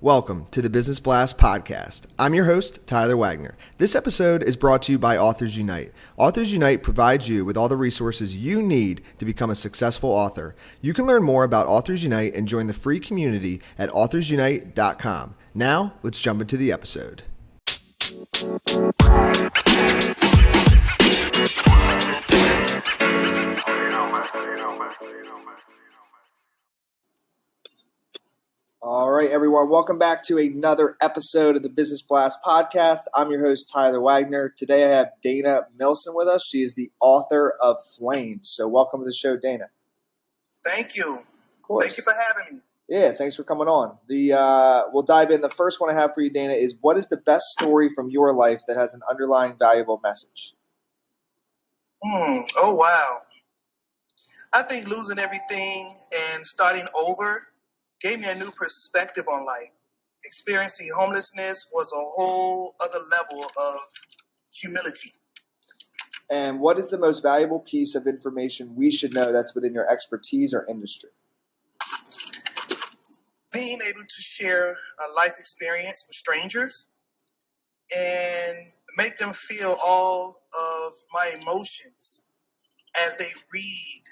Welcome to the Business Blast podcast. I'm your host, Tyler Wagner. This episode is brought to you by Authors Unite. Authors Unite provides you with all the resources you need to become a successful author. You can learn more about Authors Unite and join the free community at authorsunite.com. Now, let's jump into the episode. All right, everyone. Welcome back to another episode of the Business Blast podcast. I'm your host, Tyler Wagner. Today I have Dana Milson with us. She is the author of Flames. So welcome to the show, Dana. Thank you. Of course. Thank you for having me. Yeah, thanks for coming on. We'll dive in. The first one I have for you, Dana, is what is the best story from your life that has an underlying valuable message? Oh, wow. I think losing everything and starting over gave me a new perspective on life. Experiencing homelessness was a whole other level of humility. And what is the most valuable piece of information we should know that's within your expertise or industry? Being able to share a life experience with strangers and make them feel all of my emotions as they read,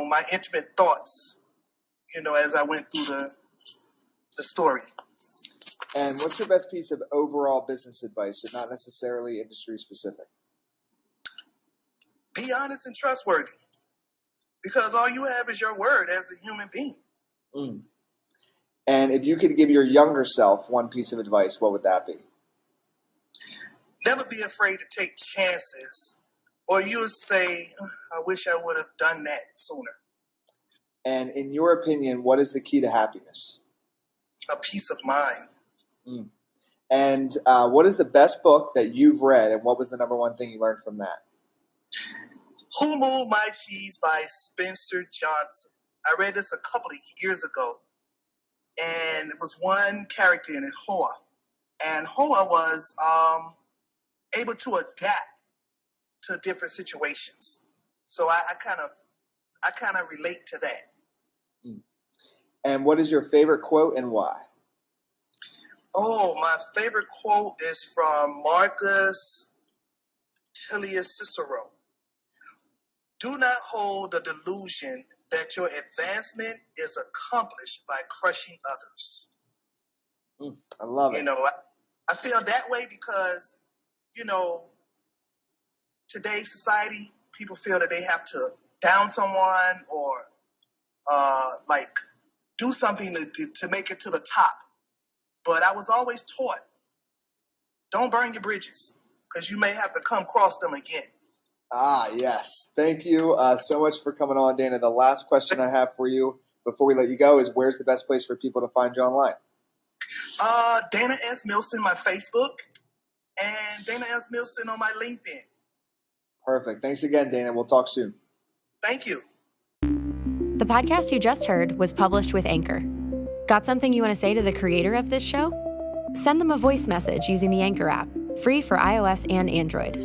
my intimate thoughts, as I went through the story. And what's your best piece of overall business advice, so not necessarily industry specific? Be honest and trustworthy, because all you have is your word as a human being. And if you could give your younger self one piece of advice, what would that be? Never be afraid to take chances, or you'll say, I wish I would have done that sooner. And in your opinion, what is the key to happiness? A peace of mind. And what is the best book that you've read, and what was the number one thing you learned from that? Who Moved My Cheese by Spencer Johnson. I read this a couple of years ago, and it was one character in it, Hoa. And Hoa was able to adapt to different situations. So I kind of relate to that. And what is your favorite quote and why? Oh, my favorite quote is from Marcus Tullius Cicero. Do not hold the delusion that your advancement is accomplished by crushing others. I love it. I feel that way because, today's society, people feel that they have to down someone or do something to make it to the top. But I was always taught, don't burn your bridges, because you may have to come cross them again. Ah, yes. Thank you so much for coming on, Dana. The last question I have for you before we let you go is, where's the best place for people to find you online? Dana S. Milson, my Facebook, and Dana S. Milson on my LinkedIn. Perfect. Thanks again, Dana. We'll talk soon. Thank you. The podcast you just heard was published with Anchor. Got something you want to say to the creator of this show? Send them a voice message using the Anchor app, free for iOS and Android.